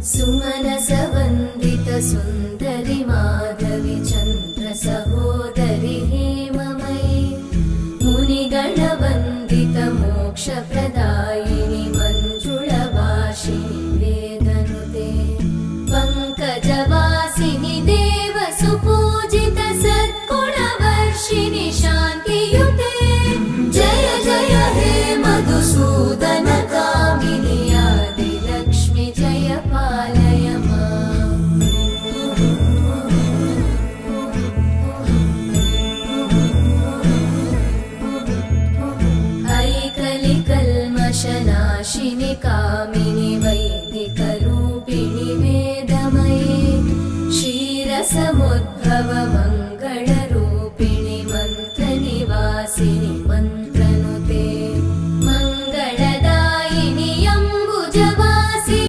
सुमनसवन्दित सुन्दरि माधवि चन्द्र सहोदरि हेममयि मुनिगणवन्दित मोक्षप्रदायिनि मञ्जुळभाषिणि वेदनुते पङ्कजवासिनि देवसुपूजित सद्गुणवर्षिणि शान्तियुते जय जय हे मधुसूदन कामिनि आदिलक्ष्मि जय पालय माम्। ऐकलिकल्मषनाशिनि का